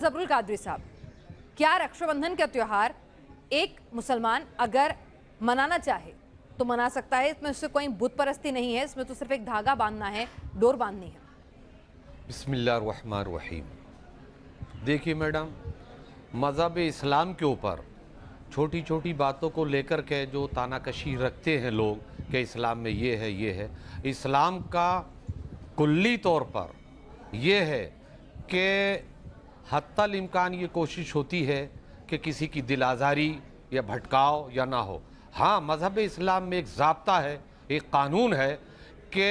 जबरुल कादरी साहब, क्या रक्षाबंधन का त्योहार एक मुसलमान अगर मनाना चाहे तो मना सकता है? इसमें उससे कोई बुत परस्ती नहीं है, इसमें तो सिर्फ एक धागा बांधना है, डोर बांधनी है। बिस्मिल्लाहिर्रहमानिर्रहीम। देखिए मैडम, मज़हब इस्लाम के ऊपर छोटी छोटी बातों को लेकर के जो तानाकशी रखते हैं लोग कि इस्लाम में ये है, इस्लाम का कुल्ली तौर पर ये है कि हत्तल इम्कान ये कोशिश होती है कि किसी की दिल आज़ारी या भटकाव या ना हो। हाँ, मज़हब इस्लाम में एक ज़ाब्ता है, एक कानून है कि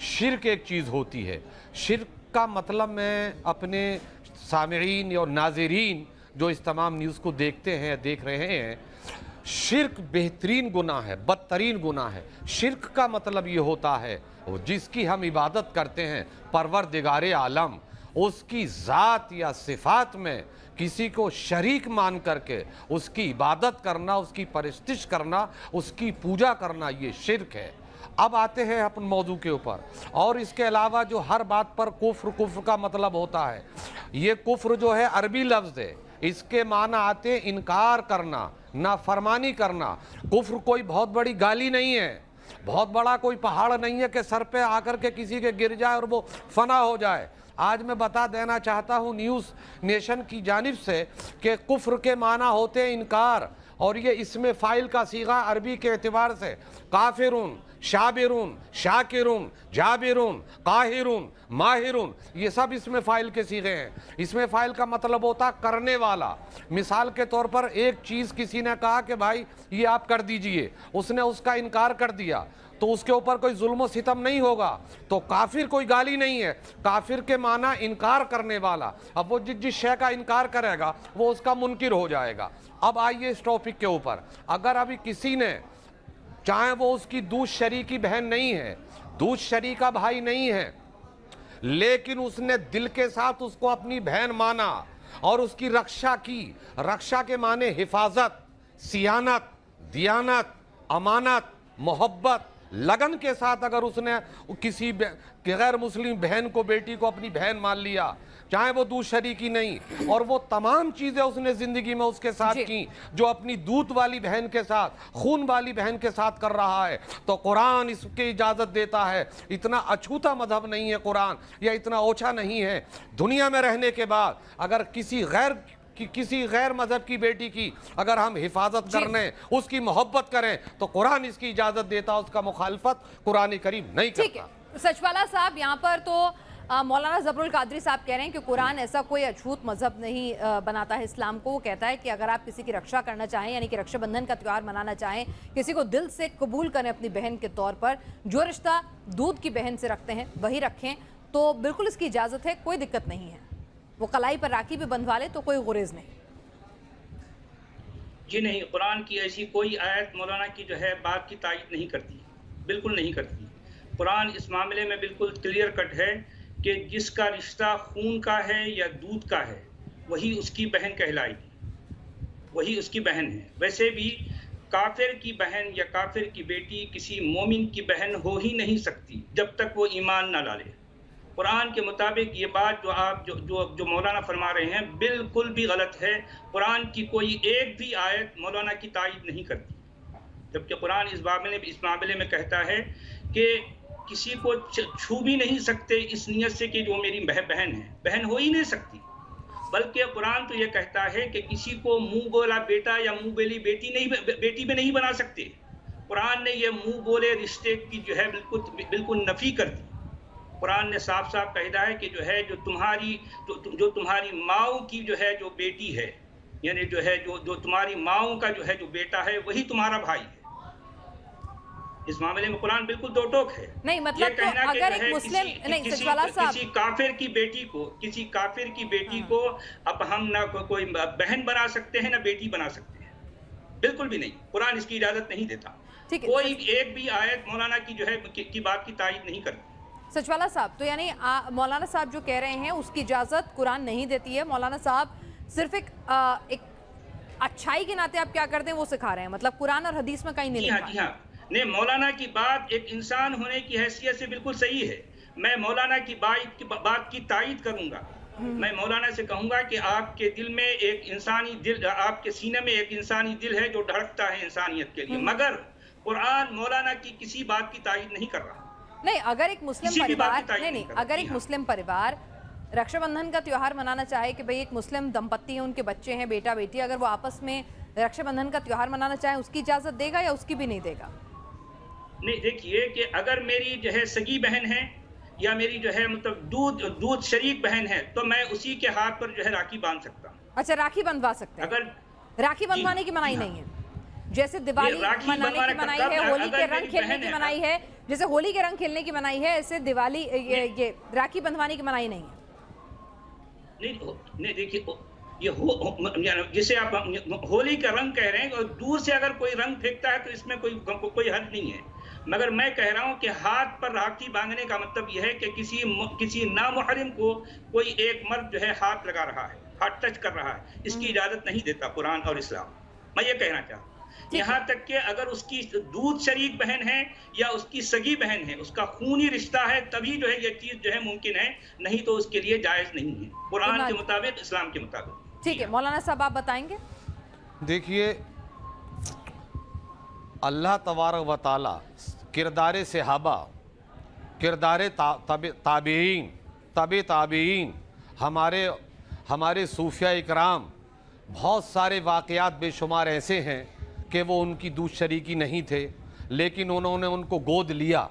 शिर्क एक चीज़ होती है। शिर्क का मतलब मैं अपने सामईन और नाज़रीन जो इस तमाम न्यूज़ को देखते हैं, देख रहे हैं, शिर्क बेहतरीन गुनाह है, बदतरीन गुनाह है। शिर्क का मतलब ये होता है जिसकी हम इबादत करते हैं परवरदिगारे आलम, उसकी ज़ात या सिफ़ात में किसी को शरीक मान करके उसकी इबादत करना, उसकी परस्तिश करना, उसकी पूजा करना, ये शिर्क है। अब आते हैं अपन मौजू के ऊपर। और इसके अलावा जो हर बात पर कुफ्र का मतलब होता है, ये कुफ्र जो है अरबी लफ्ज़ है, इसके माना आते हैं इनकार करना, नाफरमानी करना। कुफ्र कोई बहुत बड़ी गाली नहीं है, बहुत बड़ा कोई पहाड़ नहीं है कि सर पे आकर के किसी के गिर जाए और वो फना हो जाए। आज मैं बता देना चाहता हूँ न्यूज़ नेशन की जानिब से कि कुफ्र के माना होते हैं इनकार, और ये इसमें फ़ाइल का सीगा अरबी के एतबार से काफिरून, शाबिरून, शाकिरून, जाबिरून, काहिरून, माहिरून, ये सब इसमें फ़ाइल के सीगे हैं। इसमें फ़ाइल का मतलब होता करने वाला। मिसाल के तौर पर एक चीज़ किसी ने कहा कि भाई ये आप कर दीजिए, उसने उसका इनकार कर दिया तो उसके ऊपर कोई जुल्म सितम नहीं होगा, तो काफिर कोई गाली नहीं है। काफिर के माना इनकार करने वाला। अब वो जिस शय का इनकार करेगा वो उसका मुनकिर हो जाएगा। अब आइए इस टॉपिक के ऊपर, अगर अभी किसी ने, चाहे वो उसकी दूध शरी की बहन नहीं है, दूध शरी का भाई नहीं है, लेकिन उसने दिल के साथ उसको अपनी बहन माना और उसकी रक्षा की, रक्षा के माने हिफाजत, सियानत, दियानत, अमानत, मोहब्बत, लगन के साथ अगर उसने किसी गैर मुस्लिम बहन को, बेटी को अपनी बहन मान लिया, चाहे वो दूध शरीकी नहीं, और वो तमाम चीज़ें उसने ज़िंदगी में उसके साथ की जो अपनी दूध वाली बहन के साथ, खून वाली बहन के साथ कर रहा है, तो कुरान इसकी इजाज़त देता है। इतना अछूता मजहब नहीं है कुरान, या इतना ओछा नहीं है। दुनिया में रहने के बाद अगर किसी गैर मजहब की बेटी की अगर हम हिफाजत करने, उसकी मोहब्बत करें, तो कुरान इसकी इजाज़त देता, उसका मुखालफत कुरान करीम नहीं करता। सचवाला साहब, यहाँ पर तो मौलाना जबरुल कादरी साहब कह रहे हैं कि कुरान ऐसा कोई अछूत मजहब नहीं बनाता है इस्लाम को। वो कहता है कि अगर आप किसी की रक्षा करना चाहें, यानी कि रक्षाबंधन का त्यौहार मनाना चाहें, किसी को दिल से कबूल करें अपनी बहन के तौर पर, जो रिश्ता दूध की बहन से रखते हैं वही रखें, तो बिल्कुल इसकी इजाज़त है, कोई दिक्कत नहीं है। वो कलाई पर राखी भी बंधवा ले तो कोई गुरेज नहीं। जी नहीं, कुरान की ऐसी कोई आयत मौलाना की जो है बात की तायीद नहीं करती, बिल्कुल नहीं करती। कुरान इस मामले में बिल्कुल क्लियर कट है कि जिसका रिश्ता खून का है या दूध का है वही उसकी बहन कहलाएगी, वही उसकी बहन है। वैसे भी काफिर की बहन या काफिर की बेटी किसी मोमिन की बहन हो ही नहीं सकती जब तक वो ईमान ना डाले। कुरान के मुताबिक ये बात जो आप जो मौलाना फरमा रहे हैं बिल्कुल भी गलत है। कुरान की कोई एक भी आयत मौलाना की तायीद नहीं करती, जबकि कुरान इस मामले में कहता है कि किसी को छू भी नहीं सकते इस नियत से कि जो मेरी बहन है, बहन हो ही नहीं सकती। बल्कि कुरान तो ये कहता है कि किसी को मुंह बोला बेटा या मुंह बोली बेटी में नहीं बना सकते। कुरान ने ये मुंह बोले रिश्ते की जो है बिल्कुल नफी कर दी। कुरान ने साफ साफ कहता है कि जो तुम्हारी माओ की जो है जो बेटी है, यानी जो तुम्हारी माओ का जो है जो बेटा है वही तुम्हारा भाई है। इस मामले में कुरान बिल्कुल दो टोक है। नहीं मतलब तो अगर एक मुस्लिम किसी काफिर की बेटी को अब हम ना कोई बहन बना सकते हैं ना बेटी बना सकते हैं, बिल्कुल भी नहीं। कुरान इसकी इजाजत नहीं देता। कोई एक भी आयत मौलाना की जो है की बात की तायीद नहीं करती। सचवाला साहब, तो यानी मौलाना साहब जो कह रहे हैं उसकी इजाज़त कुरान नहीं देती है। मौलाना साहब सिर्फ एक अच्छाई के नाते आप क्या करते हैं वो सिखा रहे हैं, मतलब कुरान और हदीस में कहीं नहीं लिखा। जी हाँ, नहीं, मौलाना की बात एक इंसान होने की हैसियत से बिल्कुल सही है। मैं मौलाना की बात की तायीद करूंगा, میں مولانا سے کہوں گا کہ آپ کے دل میں ایک انسانی دل، آپ کے سینے میں ایک انسانی دل ہے جو دھڑکتا ہے انسانیت کے لیے، مگر قرآن مولانا کی کسی بات کی تائید نہیں کر رہا۔ نہیں، اگر ایک مسلم کسی بھی بات کی پریوار تائید نہیں نہیں نہیں کرتا۔ اگر ایک مسلم پریوار رکشا بندھن کا تیوہار منانا چاہے کہ بھئی ایک مسلم دمپتی ہیں، ان کے بچے ہیں، بیٹا بیٹی، اگر وہ آپس میں رکشا بندھن کا تیوہار منانا چاہیں، اس کی اجازت دے گا یا اس کی بھی نہیں دے گا؟ نہیں، دیکھیے کہ اگر میری جو ہے سگی بہن ہے یا میری جو ہے مطلب دودھ شریک بہن ہے تو میں اسی کے ہاتھ پر جو ہے راکھی باندھ سکتا ہوں۔ اچھا، راکھی بندھوا سکتے ہیں؟ اگر راکھی بندھوانے کی منائی نہیں ہے، جیسے دیوالی منانے کی منائی ہے، ہولی کے رنگ کھیلنے کی منائی ہے، جیسے ہولی کے رنگ کھیلنے کی منائی ہے، ایسے دیوالی یہ راکھی بندھوانے کی منائی نہیں ہے۔ نہیں دیکھیے، یہ جسے آپ ہولی کا رنگ کہہ رہے ہیں، اور دور سے اگر کوئی رنگ پھینکتا ہے تو اس میں کوئی حد نہیں ہے، مگر میں کہہ رہا ہوں کہ ہاتھ پر راکھی باندھنے کا مطلب یہ ہے کہ کسی نامحرم کو کوئی ایک مرد جو ہے ہاتھ لگا رہا ہے، ہاتھ ٹچ کر رہا ہے، اس کی اجازت نہیں دیتا قرآن اور اسلام۔ میں یہ کہنا چاہتا ہوں، یہاں تک کہ اگر اس کی دودھ شریک بہن ہے یا اس کی سگی بہن ہے، اس کا خونی رشتہ ہے، تبھی جو ہے یہ چیز جو ہے ممکن ہے، نہیں تو اس کے لیے جائز نہیں ہے، قرآن کے مطابق، اسلام کے مطابق۔ ٹھیک ہے، مولانا صاحب آپ بتائیں گے؟ دیکھیے، اللہ تبارک و تعالی کردار صحابہ، کردار تابعین، تابعین، ہمارے صوفیاء اکرام، بہت سارے واقعات بے شمار ایسے ہیں کہ وہ ان کی دودھ شریکی نہیں تھے، لیکن انہوں نے ان کو گود لیا۔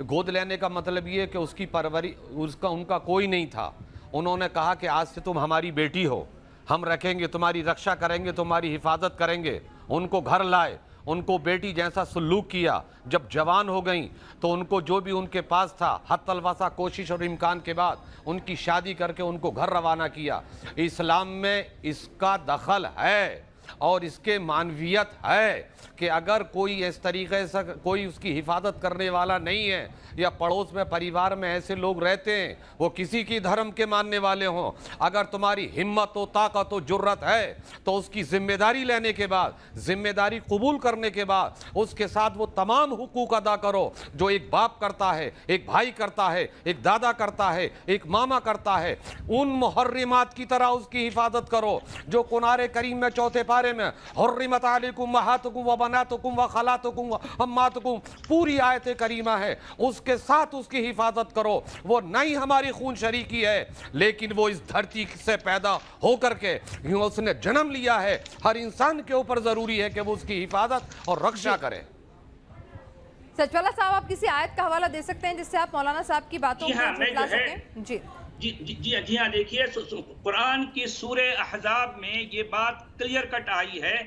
گود لینے کا مطلب یہ ہے کہ اس کی پرورش ان کا کوئی نہیں تھا۔ انہوں نے کہا کہ آج سے تم ہماری بیٹی ہو، ہم رکھیں گے، تمہاری رکشا کریں گے، تمہاری حفاظت کریں گے۔ ان کو گھر لائے، ان کو بیٹی جیسا سلوک کیا۔ جب جوان ہو گئیں تو ان کو جو بھی ان کے پاس تھا حتی الوسع کوشش اور امکان کے بعد ان کی شادی کر کے ان کو گھر روانہ کیا۔ اسلام میں اس کا دخل ہے اور اس کے معنویت ہے کہ اگر کوئی اس طریقے سے کوئی اس کی حفاظت کرنے والا نہیں ہے یا پڑوس میں پریوار میں ایسے لوگ رہتے ہیں، وہ کسی کی دھرم کے ماننے والے ہوں، اگر تمہاری ہمت و طاقت و جرت ہے تو اس کی ذمہ داری لینے کے بعد، ذمہ داری قبول کرنے کے بعد اس کے ساتھ وہ تمام حقوق ادا کرو جو ایک باپ کرتا ہے، ایک بھائی کرتا ہے، ایک دادا کرتا ہے، ایک ماما کرتا ہے۔ ان محرمات کی طرح اس کی حفاظت کرو جو قرآن کریم میں چوتھے پارے میں حرمت علیکم امہاتکم و بناتکم و خالاتکم و عماتکم پوری آیت کریمہ ہے، اس کے ساتھ اس کی حفاظت کرو۔ وہ نہیں ہماری خون شریکی ہے، لیکن وہ اس دھرتی سے پیدا ہو کر کے اس نے جنم لیا ہے۔ ہر انسان کے اوپر ضروری ہے کہ وہ اس کی حفاظت اور رکشا کرے۔ سچوالا صاحب، آپ کسی آیت کا حوالہ دے سکتے ہیں جس سے آپ مولانا صاحب کی باتوں کو جھٹلا سکیں؟ جی ہاں، دیکھیے قرآن کی سورہ احزاب میں یہ بات کلیئر کٹ آئی ہے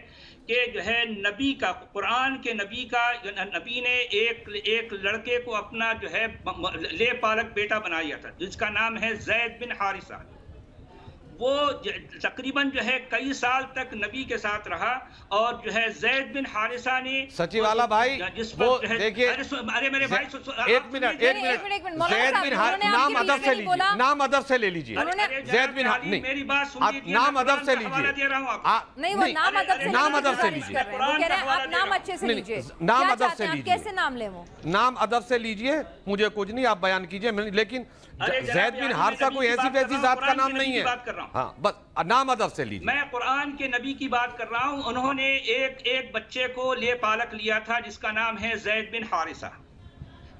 کہ جو ہے نبی کا، قرآن کے نبی نے ایک لڑکے کو اپنا جو ہے لے پالک بیٹا بنایا تھا جس کا نام ہے زید بن حارثہ۔ وہ تقریباً جو ہے کئی سال تک نبی کے ساتھ رہا، اور جو ہے زید بن حارثہ نے سچی والا بھائی، وہ دیکھیے، ارے میرے بھائی ایک منٹ، زید بن حارثہ، نام ادب سے لیجیے، نام ادب سے لے لیجیے، زید بن حارثہ، میری بات سنیے، نام ادب سے لیجیے، نہیں وہ نام ادب سے لیجیے، آپ نام اچھے سے لیجیے، نام ادب سے لیجیے، کیسے نام لیں وہ؟ نام ادب سے لیجیے، مجھے کچھ نہیں، آپ بیان کیجیے، لیکن زید بن حارثہ کوئی ایسی ویسی ذات کا نام نہیں ہے۔ ہاں بس نام ادب سے لیجیے۔ میں قرآن کے نبی کی بات کر رہا ہوں، انہوں نے ایک بچے کو لے پالک لیا تھا جس کا نام ہے زید بن حارثہ۔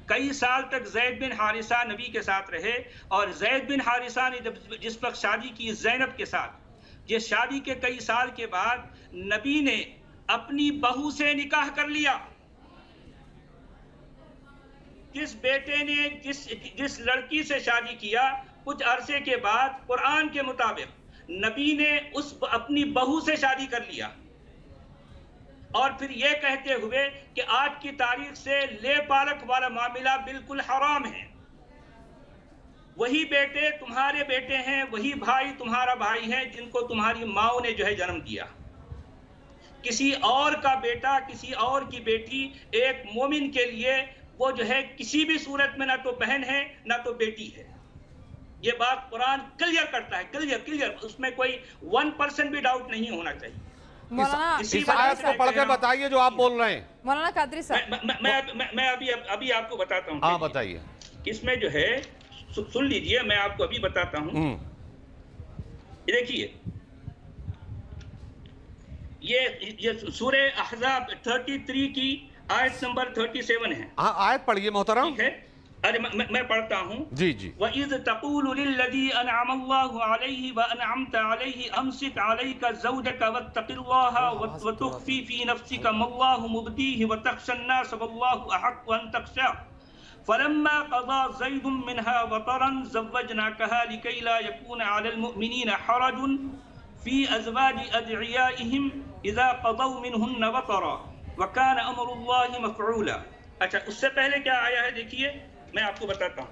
کئی سال تک زید بن حارثہ نبی کے ساتھ رہے، اور زید بن حارثہ نے جس وقت شادی کی زینب کے ساتھ، یہ شادی کے کئی سال کے بعد نبی نے اپنی بہو سے نکاح کر لیا۔ جس بیٹے نے جس لڑکی سے شادی کیا، کچھ عرصے کے بعد قرآن کے مطابق نبی نے اپنی بہو سے شادی کر لیا، اور پھر یہ کہتے ہوئے کہ آج کی تاریخ سے لے پالک والا معاملہ بالکل حرام ہے۔ وہی بیٹے تمہارے بیٹے ہیں، وہی بھائی تمہارا بھائی ہے جن کو تمہاری ماں نے جو ہے جنم دیا۔ کسی اور کا بیٹا، کسی اور کی بیٹی ایک مومن کے لیے وہ جو ہے کسی بھی صورت میں نہ تو بہن ہے نہ تو بیٹی ہے۔ یہ بات قرآن کلیئر کرتا ہے، کلیئر، اس میں کوئی 1% بھی ڈاؤٹ نہیں ہونا چاہیے۔ اس آیت کو پڑھ کے بتائیے جو آپ بول رہے ہیں مولانا قادری صاحب۔ میں ابھی آپ کو بتاتا ہوں۔ ہاں بتائیے۔ اس میں جو ہے سن لیجئے، میں آپ کو ابھی بتاتا ہوں देखिए ये सूरह अहज़ाब 33 की आयत नंबर 37 है। हाँ, आयत पढ़िए मोहतरम। ठीक है, अरे मैं पढ़ता हूँ। जी जी। वइज़ तक़ूलु लिल्लज़ी अनअमल्लाहु अलैहि व अनअमत अलैहि अमसिक अलैका ज़ौजक वत्तक़िल्लाह व तुख़फ़ी फ़ी नफ़्सिका मल्लाहु मुब्दीहि व तख़शन्नास वल्लाहु अहक़्क़ु अन तख़शा फलम्मा क़ज़ा ज़ैदुम मिन्हा वतरन ज़व्वजनाकहा लिकै ला यकून अलल मुअमिनीना हरजुन फ़ी अज़वाजि अदइयाइहिम इज़ा क़ज़ौ मिन्हुन्न वतरा व कान अम्रुल्लाहि मफ़ऊला। अच्छा, उससे पहले क्या आया है देखिए, मैं आपको बताता हूँ।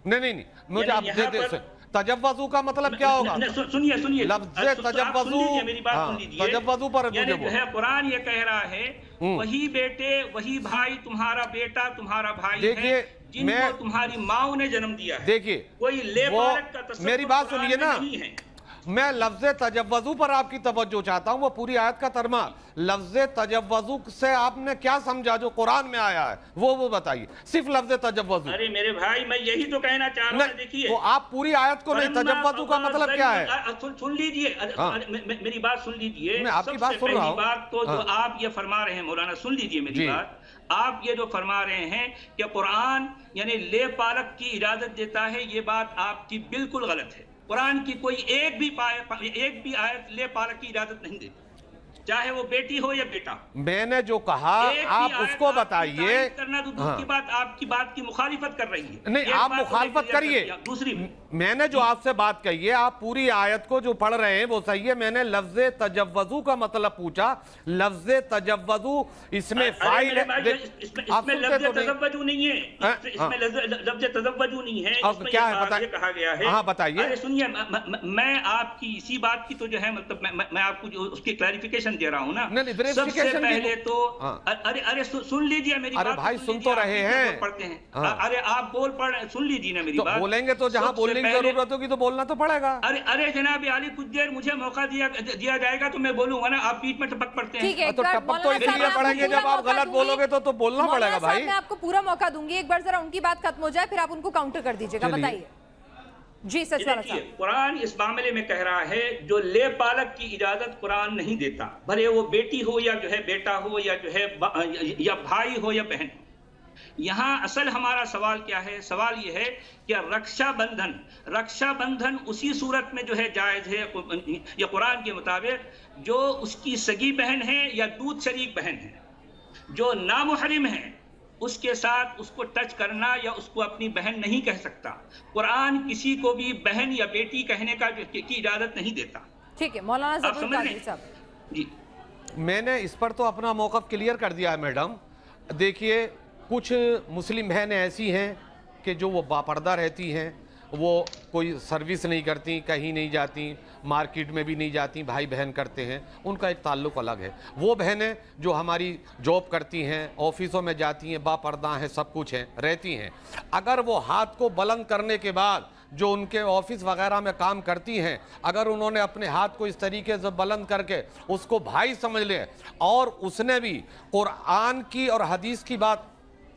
नहीं, मुझे आप दे तजव्वुज़ का मतलब क्या होगा? सुनिए लफ्ज़ तजव्वुज़, मेरी बात सुन लीजिए। तजव्वुज़ पर यानी जो है कुरान ये कह रहा है वही बेटे वही भाई, तुम्हारा बेटा तुम्हारा भाई है जिनको तुम्हारी माँ ने जन्म दिया है। देखिए कोई लेपालक का तसव्वुर मेरी बात सुनिए ना, नहीं है। मैं लफ्ज़ तजव्वुज़ पर आपकी तवज्जो चाहता हूँ, वो पूरी आयत का तर्जमा। लफ्ज़ तजव्वुज़ से आपने क्या समझा जो कुरान में आया है, वो बताइए, सिर्फ लफ्ज़ तजव्वुज़। अरे मेरे भाई, मैं यही तो कहना चाह रहा हूँ। देखिए तो आप पूरी आयत को नहीं, तजव्वुज़ का मतलब क्या है? सुन लीजिए, मेरी बात सुन लीजिए। मैं आपकी बात सुन रहा हूँ। बात तो जो आप ये फरमा रहे हैं मौलाना, सुन लीजिए मेरी बात। आप ये जो फरमा रहे हैं कि कुरान यानी ले पालक की इजाजत देता है, ये बात आपकी बिल्कुल गलत है। कुरान की कोई एक भी आयत ले पालक की इजाजत नहीं देती, चाहे वो बेटी हो या बेटा। मैंने जो कहा आप उसको बताइए। करना तो दूसरी बात, आपकी बात की मुखालिफत कर रही है। नहीं, आप मुखालिफत करिए। दूसरी मैंने जो आपसे बात कही है, आप पूरी आयत को जो पढ़ रहे हैं वो सही है। मैंने लफ्ज़ तजव्वुज़ का मतलब पूछा। लफ्ज़ तजव्वुज़ इसमें फाइल है, इसमें लफ्ज़ तजव्वुज़ नहीं है, इसमें लफ्ज़ तजव्वुज़ नहीं है। अब क्या है कहा गया है? हाँ बताइए। अरे सुनिए, मैं आपकी इसी बात की तो जो है मतलब मैं आपको जो उसकी क्लैरिफिकेशन दे रहा हूँ ना। सबसे पहले तो अरे सुन लीजिए मेरी बात। अरे भाई सुन तो रहे हैं, पढ़ते हैं। अरे आप बोल पढ़, सुन लीजिए ना मेरी बात। बोलेंगे तो जहाँ बोलने की जरूरत होगी तो बोलना तो पड़ेगा। अरे जनाब आली, कुछ देर मुझे मौका दिया जाएगा तो मैं बोलूंगा ना। आप बीच में टपक पड़ते हैं। तो टपक तो इसलिए पड़ेंगे जब आप गलत बोलोगे तो बोलना पड़ेगा भाई। मैं आपको पूरा मौका दूंगी, एक बार जरा उनकी बात खत्म हो जाए फिर आप उनको काउंटर कर दीजिएगा। बताइए जी सचवाला साहब। कुरान इस मामले में कह रहा है जो ले पालक की इजाजत कुरान नहीं देता, भले वो बेटी हो या जो है बेटा हो या जो है या भाई हो या बहन। यहाँ असल हमारा सवाल क्या है? सवाल ये है कि रक्षाबंधन उसी सूरत में जो है जायज है या कुरान के मुताबिक जो उसकी सगी बहन है या दूध शरीक बहन है, जो नामुहरिम है उसके साथ उसको टच करना या उसको अपनी बहन नहीं कह सकता। कुरान किसी को भी बहन या बेटी कहने की इजाजत नहीं देता। ठीक है मौलाना ज़फरुल कादरी साहब जी, मैंने इस पर तो अपना मौक़िफ़ क्लियर कर दिया है मैडम। देखिए कुछ मुस्लिम बहनें ऐसी हैं कि जो वो बापर्दा रहती हैं, वो कोई सर्विस नहीं करती, कहीं नहीं जाती, मार्केट में भी नहीं जाती, भाई बहन करते हैं, उनका एक ताल्लुक़ अलग है। वो बहनें जो हमारी जॉब करती हैं, ऑफिसों में जाती हैं, बापर्दा हैं, सब कुछ हैं, रहती हैं, अगर वो हाथ को बुलंद करने के बाद जो उनके ऑफिस वगैरह में काम करती हैं, अगर उन्होंने अपने हाथ को इस तरीके से बुलंद करके उसको भाई समझ ले और उसने भी कुरान की और हदीस की बात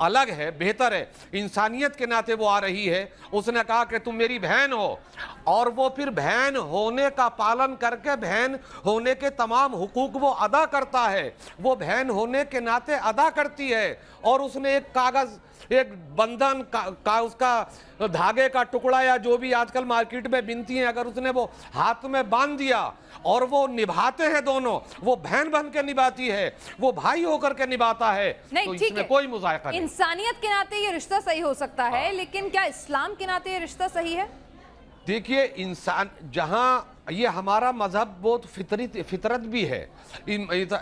अलग है, बेहतर है, इंसानियत के नाते वो आ रही है, उसने कहा कि तुम मेरी बहन हो और वो फिर बहन होने का पालन करके बहन होने के तमाम हुकूक वो अदा करता है, वो बहन होने के नाते अदा करती है और उसने एक कागज़, एक बंधन का उसका धागे का टुकड़ा या जो भी आजकल मार्केट में बिनती हैं, अगर उसने वो हाथ में बांध दिया और वो निभाते हैं दोनों, वो बहन बन के निभाती है, वो भाई होकर के निभाता है, तो इसमें कोई मुज़ायक़ा नहीं। इंसानियत के नाते ये रिश्ता सही हो सकता है, लेकिन क्या इस्लाम के नाते ये रिश्ता सही है? देखिए इंसान जहाँ ये हमारा मजहब बहुत फितरत भी है,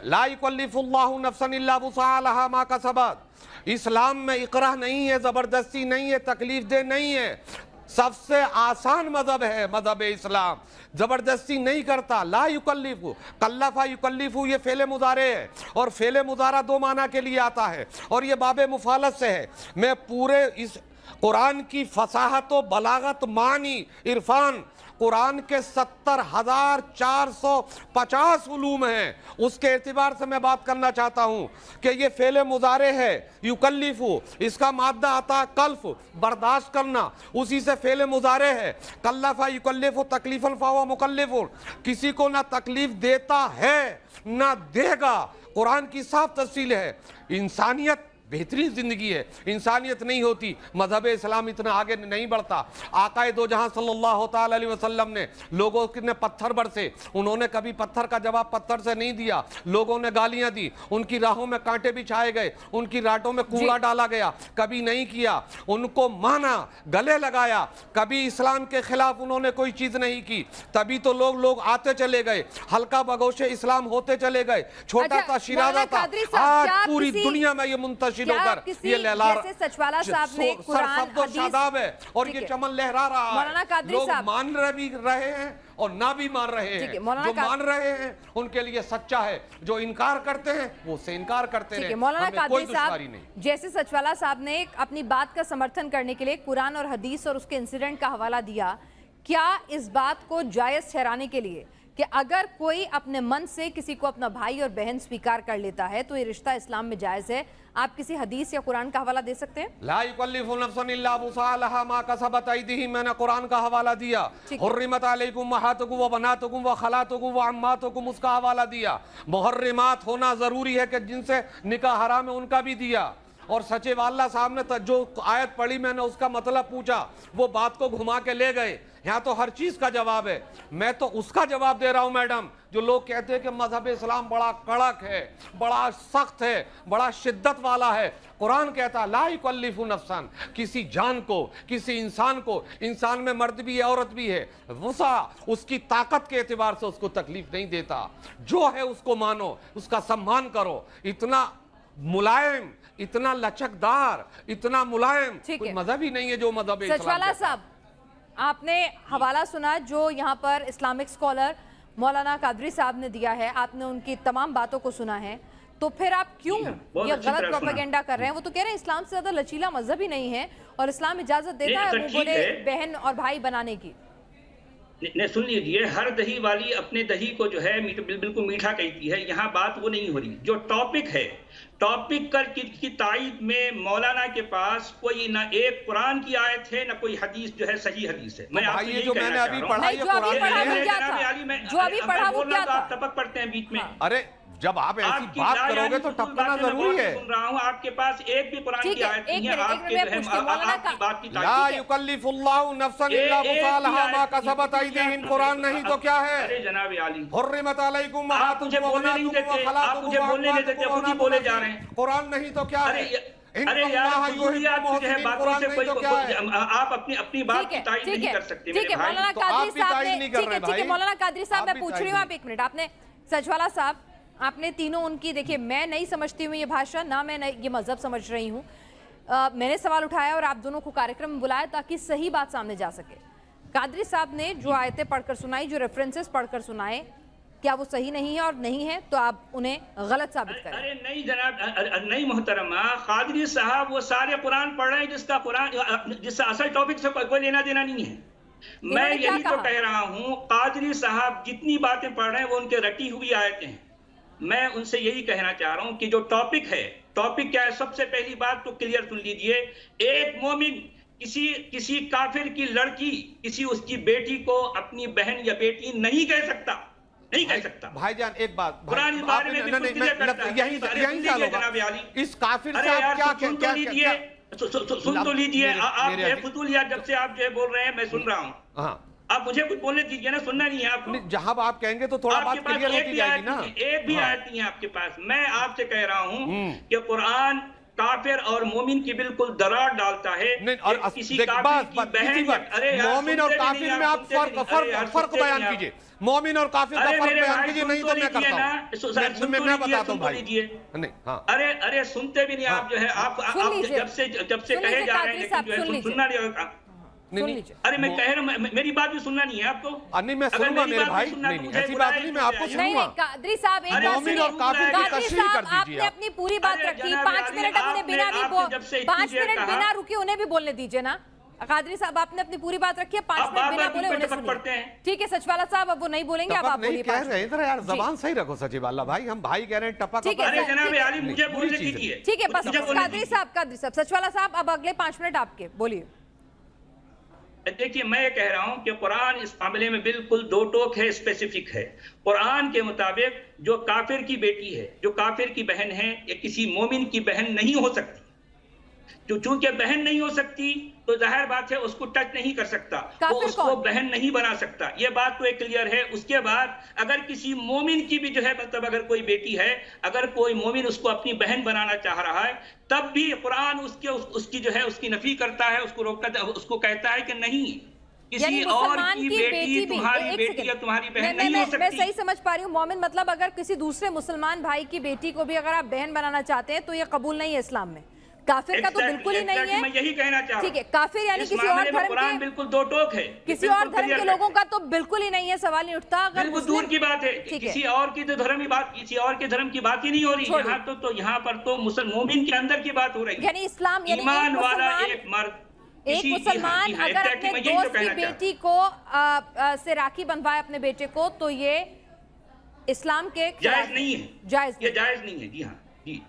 ला युकल्लिफुल्लाहु नफ्सन इल्ला वुसअहा मा कसबत। इस्लाम में इकराह नहीं है, ज़बरदस्ती नहीं है, तकलीफ दे नहीं है, सबसे आसान मजहब है मजहब इस्लाम, ज़बरदस्ती नहीं करता। ला युकल्लिफु, कल्लफा युकल्लिफु ये फ़ेल मुज़ारे है और फ़ेल मुज़ारा दो माना के लिए आता है और ये बाबे मुफ़ालत से है। मैं पूरे इस قرآن کی فصاحت و بلاغت، معنی، عرفان، قرآن کے 70,450 علوم ہیں. اس کے اعتبار سے میں بات کرنا چاہتا ہوں کہ یہ فعل مضارع ہے، یکلفو، اس کا مادہ آتا ہے کلف، برداشت کرنا، اسی سے فعل مضارع ہے. کلفا یکلفو تکلیفا فہو مکلف، کسی کو نہ تکلیف دیتا ہے نہ دے گا. قرآن کی صاف تفصیل ہے. انسانیت بہترین زندگی ہے. انسانیت نہیں ہوتی مذہب اسلام اتنا آگے نہیں بڑھتا. آقا دو جہاں صلی اللہ تعالی علیہ وسلم نے لوگوں نے پتھر برسے، انہوں نے کبھی پتھر کا جواب پتھر سے نہیں دیا. لوگوں نے گالیاں دی، ان کی راہوں میں کانٹے بچھائے گئے، ان کی راٹوں میں کوڑا ڈالا گیا، کبھی نہیں کیا. ان کو مانا، گلے لگایا، کبھی اسلام کے خلاف انہوں نے کوئی چیز نہیں کی. تبھی تو لوگ آتے چلے گئے، ہلکا بگوش اسلام ہوتے چلے گئے. چھوٹا سا شیرازہ تھا، آج پوری دنیا میں یہ منتشر ہو کر یہ لہلار سچوالا صاحب نے قرآن سرسبز و شاداب ہے اور یہ چمن لہرا رہا ہے. لوگ مان بھی رہے ہیں اور نہ بھی مان رہے ہیں. جو مان رہے ہیں ان کے لیے سچا ہے، جو انکار کرتے ہیں وہ سے انکار کرتے رہے. مولانا قادری صاحب نہیں. جیسے سچوالا صاحب نے اپنی بات کا سمرتھن کرنے کے لیے قرآن اور حدیث اور اس کے انسیڈنٹ کا حوالہ دیا، کیا اس بات کو جائز ٹھہرانے کے لیے کہ اگر کوئی اپنے من سے کسی کو اپنا بھائی اور بہن سویکار کر لیتا ہے تو یہ رشتہ اسلام میں جائز ہے، آپ کسی حدیث یا قرآن کا حوالہ دے سکتے ہیں؟ لا یکلف نفسا الا وسعها ما کسبت ایدیہم، میں نے قرآن کا حوالہ دیا. حرمت علیکم امہاتکم وبناتکم وخالاتکم وعماتکم، اس کا حوالہ دیا. محرمات ہونا ضروری ہے کہ جن سے نکاح حرام ہے ان کا بھی دیا. اور سچے واللہ صاحب نے جو آیت پڑھی میں نے اس کا مطلب پوچھا، وہ بات کو گھما کے لے گئے. یہاں تو ہر چیز کا جواب ہے. میں تو اس کا جواب دے رہا ہوں میڈم جو لوگ کہتے ہیں کہ مذہب اسلام بڑا کڑک ہے، بڑا سخت ہے، بڑا شدت والا ہے. قرآن کہتا لا یکلف نفسا، کسی جان کو، کسی انسان کو، انسان میں مرد بھی ہے عورت بھی ہے، وسع اس کی طاقت کے اعتبار سے اس کو تکلیف نہیں دیتا. جو ہے اس کو مانو، اس کا سمان کرو. اتنا ملائم، اتنا لچکدار، اتنا ملائم کوئی مذہب ہی نہیں ہے جو مذہب اسلام. سچوالا صاحب، آپ نے حوالہ سنا جو یہاں پر اسلامک اسکالر مولانا قادری صاحب نے دیا ہے، آپ نے ان کی تمام باتوں کو سنا ہے، تو پھر آپ کیوں یہ غلط پروپیگنڈا کر رہے ہیں؟ وہ تو کہہ رہے ہیں اسلام سے زیادہ لچیلا مذہب ہی نہیں ہے اور اسلام اجازت دیتا ہے وہ بولے بہن اور بھائی بنانے کی. سن لیجئے، ہر دہی والی اپنے دہی کو جو ہے بالکل میٹھا کہتی ہے. یہاں بات وہ نہیں ہو رہی. جو ٹاپک ہے، ٹاپک کی تائید میں مولانا کے پاس کوئی نہ ایک قرآن کی آیت ہے نہ کوئی حدیث جو ہے صحیح حدیث ہے. میں آپ سے یہی کہنا چاہ رہا ہوں. جو ابھی پڑھا وہ کیا تھا؟ آپ ٹپک پڑتے ہیں بیچ میں. ارے جب آپ ایسی بات کرو گے تو ٹپکنا ضروری ہے. سن رہا ہوں آپ کے پاس ایک بھی قرآن کی آیت نہیں ہے. آپ کے آپ کی بات کی لا یکلف اللہ نفسا الا وسعها ما کسبت ایدیہم، قرآن نہیں تو کیا ہے؟ ارے جناب عالی، حرمت علیکم آپ مجھے بولنے نہیں دیتے، آپ مجھے بولنے نہیں دیتے، خود ہی بولے جا رہے ہیں. قرآن نہیں تو کیا ہے؟ ارے یار فضولیات جو ہے باتوں سے کوئی آپ اپنی بات کی تائید نہیں کر سکتے میرے بھائی. مولانا قادری صاحب نے ٹھیک ہے مولانا قادری صاحب میں پوچھ رہی ہوں، آپ ایک منٹ، آپ نے سچوالا صاحب آپ نے تینوں ان کی دیکھیے، میں نہیں سمجھتی ہوں یہ بھاشا، نہ میں یہ مذہب سمجھ رہی ہوں. میں نے سوال اٹھایا اور آپ دونوں کو کارکرم میں بلایا تاکہ صحیح بات سامنے جا سکے. قادری صاححب نے جو آیتیں پڑھ کر سنائی، جو ریفرنسز پڑھ کر سنائے، کیا وہ صحیح نہیں ہے اور نہیں ہے تو آپ انہیں غلط ثابت کریں. ارے نہیں جناب، نہیں محترمہ، قادری صاحب وہ سارے قرآن پڑھ رہے ہیں جس کا اصل ٹاپک سے کوئی لینا دینا نہیں ہے. میں یہی تو کہہ رہا ہوں، قادری صاحب جتنی باتیں پڑھ رہے ہیں وہ ان کے رٹی ہوئی آیتیں ہیں. میں ان سے یہی کہنا چاہ رہا ہوں کہ جو ٹاپک ہے، ٹاپک کیا ہے؟ سب سے پہلی بات تو کلیئر سن لیجئے. ایک مومن کسی کافر کی لڑکی، کسی اس کی بیٹی کو اپنی بہن یا بیٹی نہیں کہہ سکتا، نہیں کہہ سکتا. بھائی جان ایک بات، قرآن اس بارے میں بالکل کلیئر کرتا ہے. یہی سال ہوگا اس کافر صاحب کیا سن تو لیجئے. آپ بے فضولیات جب سے آپ جو ہے بول رہے ہیں میں سن رہا ہوں. ہاں آپ مجھے کچھ بولنے دیجئے نا، سننا نہیں ہے آپ کو. جہاں آپ کہیں گے تو تھوڑا بات کلیئر ہوتی جائے گی نا. ایک بھی آیت نہیں ہے آپ کے پاس. میں آپ سے کہہ رہا ہوں کہ قرآن کافر اور مومن کی بالکل درار ڈالتا ہے. کسی کافر کی بہن، مومن اور کافر میں آپ فرق بیان کیجئے. مومن اور کافر کا فرق بیان کیجئے، نہیں تو میں کرتا ہوں، میں بتاتا ہوں بھائی. ارے سنتے بھی نہیں آپ جو ہے. آپ جب سے کہے جا رہے ہیں لیکن جو ہے سننا نہیں ہوگا. सुन लीजिए। अरे मैं कह रहा हूँ, मेरी बात भी सुनना नहीं है आपको? नहीं मैं अगर सुनूंगा मेरी मेरे बात भाई, नहीं सुनना नहीं तो नहीं मुझे ऐसी बुलाया बात नहीं, मैं आपको जाए। नहीं सुनूंगा। नहीं कादरी साहब एक अरे बात मोमिन सुनिए। और काफिर की कादरी तशरीह साहब, कर दीजिए आपने आप। अपनी पूरी बात अरे रखी, जनाब 5 मिनट अब उन्हें बिना भी आपने जब से 5 इतनी मिनट देर बिना कहा- रुके उन्हें भी बोलने दीजिए ना। कादरी साहब आपने अपनी पूरी बात रखी है, 5 आप मिनट बिना बार-बार बोले मुझ पे उन्हें टपक पड़ते सुनिए। हैं। ठीक है सचवाला साहब, अब वो नहीं बोलेंगे, अब टपक आप नहीं बोलिए कह 5 रहे मिनट। इधर यार, जी। जबान सही रखो सचिवाला भाई, हम भाई कह रहे हैं टपक ठीक है, अरे सर, जनाब ठीक है। आली मुझे नहीं, बोलने बुरी चीज़ है। दीजिए। ठीक है बस मुझे बोलने कादरी साहब सचवाला साहब अब अगले 5 मिनट आपके, बोलिए। देखिए मैं कह रहा हूं कि कुरान इस मामले में बिल्कुल दो टोक है, स्पेसिफिक है। कुरान के मुताबिक जो काफिर की बेटी है, जो काफिर की बहन है, ये किसी मोमिन की बहन नहीं हो सकती। चूंकि बहन नहीं हो सकती तो जाहिर बात है उसको टच नहीं कर सकता, वो काफिर उसको कौन? बहन नहीं बना सकता। ये बात तो एक क्लियर है। उसके बाद अगर किसी मोमिन की भी जो है मतलब अगर कोई बेटी है, अगर कोई मोमिन उसको अपनी बहन बनाना चाह रहा है, तब भी कुरान उसकी जो है उसकी नफी करता है, उसको रोकता, उसको कहता है कि नहीं, किसी यानी और मुसलमान की की बेटी भी तुम्हारी एक बेटी सेकंड। या तुम्हारी बहन मैं नहीं हो मैं सकती। सही समझ पा रही हूँ मोमिन मतलब अगर किसी दूसरे मुसलमान भाई की बेटी को भी अगर आप बहन बनाना चाहते हैं तो ये कबूल नहीं है इस्लाम में। काफिर का तो बिल्कुल ही नहीं है। मैं यही कहना चाह रहा हूं। ठीक है, काफिर यानी इस किसी और मामले में धर्म कुरान के बिल्कुल दो टोक है, किसी बिल्कुल और धर्म clear के cut लोगों है। का तो बिल्कुल ही नहीं है, सवाल नहीं उठता। अगर बिल्कुल मुस्लिम दूर की बात है, ठीक किसी और की तो धर्म की बात, किसी और के धर्म की बात ही नहीं हो रही। छोड़िए। यहाँ तो यहाँ पर तो मुसलमान के अंदर की बात हो रही है। यानी इस्लाम यानी ईमान एक वाला मुसलमान एक मर्द एक मुसलमान अगर अपने दोस्त की बेटी को से राखी बंधवाए अपने बेटे को तो ये इस्लाम के जायज नहीं है, जायज ये जायज नहीं है। जी हाँ जी,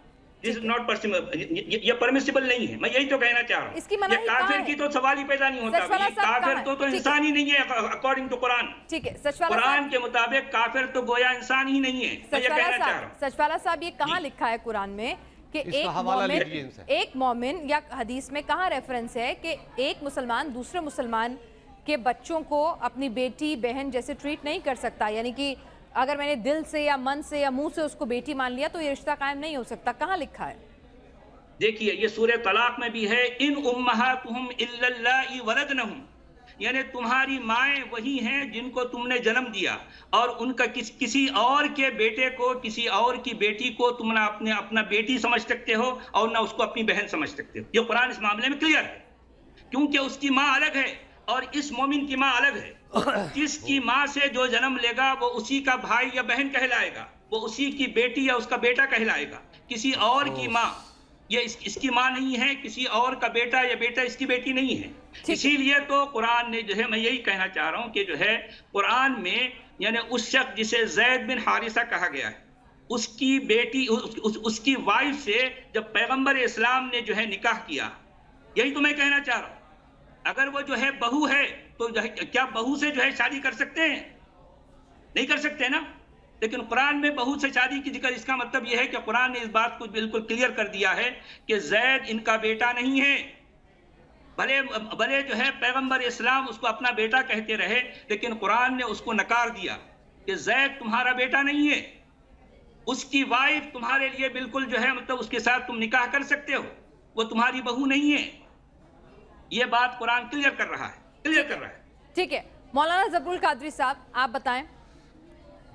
दिस इज नॉट पॉसिबल, ये परमिसिबल नहीं है। मैं यही तो कहना चाह रहा हूँ। इसकी मनाही ये काफिर कहाँ है? की तो सवाल ही पैदा नहीं होता। सचवाला ये साहब काफिर कहाँ है? तो ठीक है। इंसान ही नहीं है अकॉर्डिंग टू कुरान। ठीक है सचवाला कुरान साहब, के मुताबिक काफिर तो गोया इंसान ही नहीं है। मैं ये कहना चाह रहा हूँ। सचवाला साहब ये कहाँ जी। लिखा है कुरान में कि इसका हवाला लीजिए इनसे। एक मोमिन या हदीस में कहाँ रेफरेंस है कि एक मुसलमान दूसरे मुसलमान के बच्चों को अपनी बेटी बहन जैसे ट्रीट नहीं कर सकता? यानी कि अगर मैंने दिल से या मन से या मुंह से उसको बेटी मान लिया तो ये रिश्ता कायम नहीं हो सकता। कहाँ लिखा है? देखिए ये सूरह तलाक में भी है, इन उम्महातुहुम इल्लल्लाहि वलदनहुम, यानी तुम्हारी माएँ वही हैं जिनको तुमने जन्म दिया, और उनका किसी और के बेटे को, किसी और की बेटी को तुम ना अपना बेटी समझ सकते हो और ना उसको अपनी बहन समझ सकते हो। ये कुरान इस मामले में क्लियर है, क्योंकि उसकी माँ अलग है और इस मोमिन की माँ अलग है। जिसकी माँ से जो जन्म लेगा वो उसी का भाई या बहन कहलाएगा, वो उसी की बेटी या उसका बेटा कहलाएगा। किसी और की माँ ये इसकी माँ नहीं है, किसी और का बेटा या बेटा इसकी बेटी नहीं है। इसीलिए तो कुरान ने जो है, मैं यही कहना चाह रहा हूँ कि जो है कुरान में यानी उस शख्स जिसे जैद बिन हारिसा कहा गया है, उसकी बेटी उसकी वाइफ से जब पैगंबर इस्लाम ने जो है निकाह किया, यही तो मैं कहना चाह रहा हूँ। अगर वो जो है बहू है तो क्या बहू से जो है शादी कर सकते हैं? नहीं कर सकते ना। लेकिन कुरान में बहू से शादी की जिक्र, इसका मतलब यह है कि कुरान ने इस बात को बिल्कुल क्लियर कर दिया है कि जैद इनका बेटा नहीं है। भले जो है पैगंबर इस्लाम उसको अपना बेटा कहते रहे, लेकिन कुरान ने उसको नकार दिया कि जैद तुम्हारा बेटा नहीं है। उसकी वाइफ तुम्हारे लिए बिल्कुल जो है मतलब उसके साथ तुम निकाह कर सकते हो, वो तुम्हारी बहू नहीं है। ये बात कुरान क्लियर कर रहा है, क्लियर कर रहा है। ठीक है, मौलाना जबरुल कादरी साहब आप बताएं।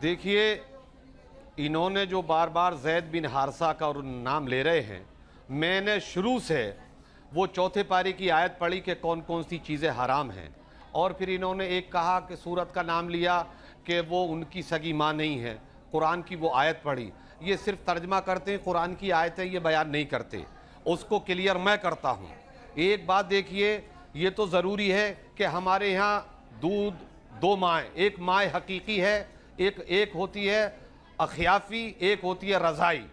देखिए इन्होंने जो बार बार जैद बिन हारसा का और नाम ले रहे हैं, मैंने शुरू से वो चौथे पारी की आयत पढ़ी कि कौन कौन सी चीज़ें हराम हैं, और फिर इन्होंने एक कहा कि सूरत का नाम लिया कि वो उनकी सगी माँ नहीं है, कुरान की वो आयत पढ़ी। ये सिर्फ तर्जमा करते हैं, कुरान की आयत है ये बयान नहीं करते, उसको क्लियर मैं करता हूँ। एक बात देखिए, ये तो ज़रूरी है कि हमारे यहाँ दूध दो माएँ, एक माँ हकीकी है, एक होती है अखियाफी, एक होती है रज़ाई।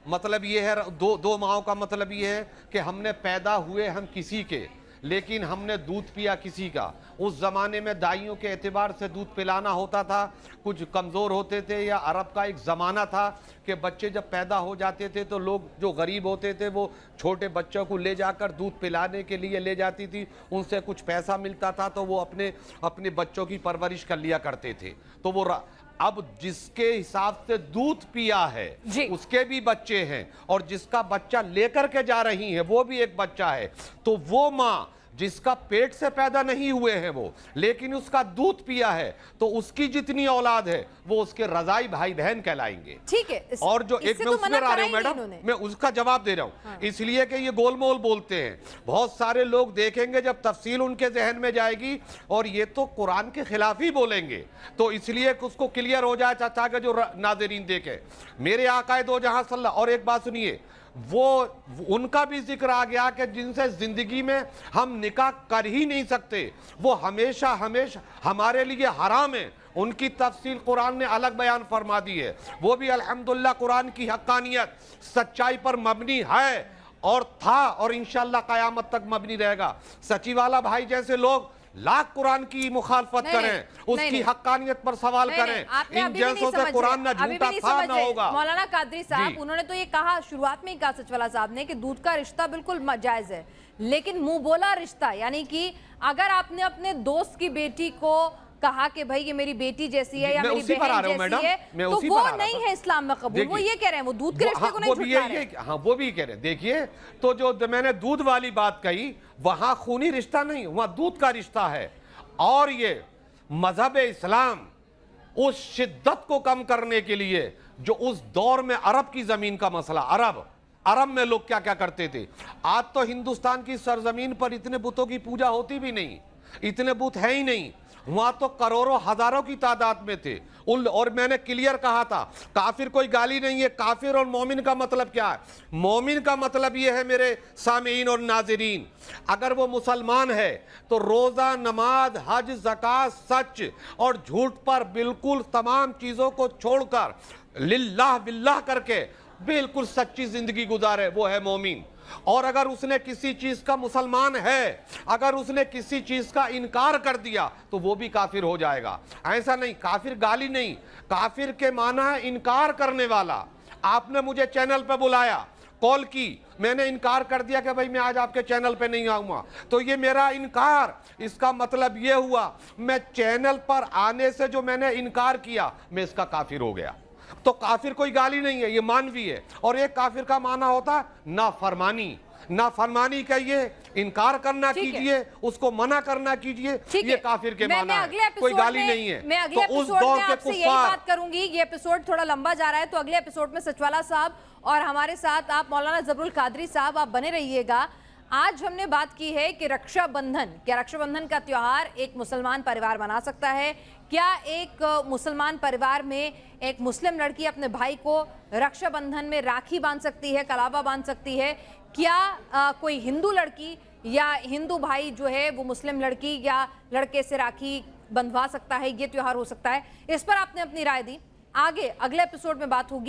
मतलब ये है दो माओं का मतलब ये है कि हमने पैदा हुए हम किसी के, लेकिन हमने दूध पिया किसी का। उस ज़माने में दाइयों के एतबार से दूध पिलाना होता था, कुछ कमज़ोर होते थे, या अरब का एक ज़माना था कि बच्चे जब पैदा हो जाते थे तो लोग जो गरीब होते थे वो छोटे बच्चों को ले जाकर दूध पिलाने के लिए ले जाती थी, उनसे कुछ पैसा मिलता था तो वो अपने बच्चों की परवरिश कर लिया करते थे। तो वो अब जिसके हिसाब से दूध पिया है उसके भी बच्चे हैं, और जिसका बच्चा लेकर के जा रही है वो भी एक बच्चा है। तो वो माँ جس کا پیٹ سے پیدا نہیں ہوئے ہیں وہ لیکن اس کا دودھ پیا ہے تو اس کی جتنی اولاد ہے وہ اس کے رضائی بھائی بہن کہلائیں گے. ٹھیک ہے. اور جو ایک میں اس میں آ رہا ہوں میڈم, میں اس کا جواب دے رہا ہوں, اس لیے کہ یہ گول مول بولتے ہیں. بہت سارے لوگ دیکھیں گے جب تفصیل ان کے ذہن میں جائے گی اور یہ تو قرآن کے خلاف ہی بولیں گے, تو اس لیے اس کو کلیئر ہو جائے چاچا کہ جو ناظرین دیکھیں. میرے آقا دو جہاں صلی اللہ, اور ایک بات سنیے, وہ ان کا بھی ذکر آ گیا کہ جن سے زندگی میں ہم نکاح کر ہی نہیں سکتے, وہ ہمیشہ ہمارے لیے حرام ہے. ان کی تفصیل قرآن نے الگ بیان فرما دی ہے. وہ بھی الحمدللہ قرآن کی حقانیت سچائی پر مبنی ہے اور تھا اور انشاءاللہ قیامت تک مبنی رہے گا. سچی والا بھائی جیسے لوگ لاکھ قرآن کی مخالفت کریں, اس کی حقانیت پر سوال کریں, ان جیسوں سے قرآن نہ جھوٹا تھا نہ ہوگا. مولانا قادری صاحب انہوں نے تو یہ کہا, شروعات میں ہی کہا سچ والا صاحب نے, کہ دودھ کا رشتہ بالکل جائز ہے, لیکن منہ بولا رشتہ, یعنی کہ اگر آپ نے اپنے دوست کی بیٹی کو کہا کہ بھائی یہ میری بیٹی جیسی ہے یا میری بہن جیسی ہے, تو وہ نہیں ہے اسلام میں قبول. وہ یہ کہہ رہے ہیں وہ دودھ کے رشتے کو نہیں جھٹلا رہے. ہاں وہ بھی کہہ رہے ہیں. دیکھیے تو جو میں نے دودھ والی بات کہی, وہاں خونی رشتہ نہیں, وہاں دودھ کا رشتہ ہے. اور یہ مذہب اسلام اس شدت کو کم کرنے کے لیے جو اس دور میں عرب کی زمین کا مسئلہ, عرب میں لوگ کیا کیا کرتے تھے. آج تو ہندوستان کی سرزمین پر اتنے بتوں کی پوجا ہوتی بھی نہیں, اتنے بت ہیں ہی نہیں. وہاں تو کروڑوں ہزاروں کی تعداد میں تھے. اور میں نے کلیئر کہا تھا, کافر کوئی گالی نہیں ہے. کافر اور مومن کا مطلب کیا ہے؟ مومن کا مطلب یہ ہے میرے سامعین اور ناظرین, اگر وہ مسلمان ہے تو روزہ, نماز, حج, زکوٰۃ, سچ اور جھوٹ پر بالکل تمام چیزوں کو چھوڑ کر للہ باللہ کر کے بالکل سچی زندگی گزارے, وہ ہے مومن. اور اگر اس نے کسی چیز کا مسلمان ہے, اگر اس نے کسی چیز کا انکار کر دیا تو وہ بھی کافر ہو جائے گا. ایسا نہیں, کافر گالی نہیں, کافر کے معنی ہے انکار کرنے والا. آپ نے مجھے چینل پہ بلایا, کال کی, میں نے انکار کر دیا کہ بھائی میں آج آپ کے چینل پہ نہیں آؤں گا, تو یہ میرا انکار, اس کا مطلب یہ ہوا میں چینل پر آنے سے جو میں نے انکار کیا میں اس کا کافر ہو گیا. تو کافر کوئی گالی نہیں ہے, یہ مانوی ہے. اور ایک کافر کا معنی ہوتا ہے نافرمانی. نافرمانی کہیے, انکار کرنا کیجئے, اس کو منع کرنا کیجئے, یہ کافر کے معنی ہے, کوئی گالی نہیں ہے. میں اگلے ایپیسوڈ میں آپ سے یہی بات کروں گی. یہ ایپیسوڈ تھوڑا لمبا جا رہا ہے, تو اگلے ایپیسوڈ میں سچوالا صاحب اور ہمارے ساتھ آپ مولانا زبر القادری صاحب آپ بنے رہیے گا. آج ہم نے بات کی ہے کہ رکشا بندھن, کیا رکشا بندھن کا تیوہار ایک مسلمان پریوار منا سکتا ہے؟ کیا ایک مسلمان پریوار میں ایک مسلم لڑکی اپنے بھائی کو رکشا بندھن میں راکھی باندھ سکتی ہے, کلابہ باندھ سکتی ہے؟ کیا کوئی ہندو لڑکی یا ہندو بھائی جو ہے وہ مسلم لڑکی یا لڑکے سے راکھی بندھوا سکتا ہے؟ یہ تیوہار ہو سکتا ہے. اس پر آپ نے اپنی رائے دی. آگے اگلے ایپیسوڈ میں بات ہوگی.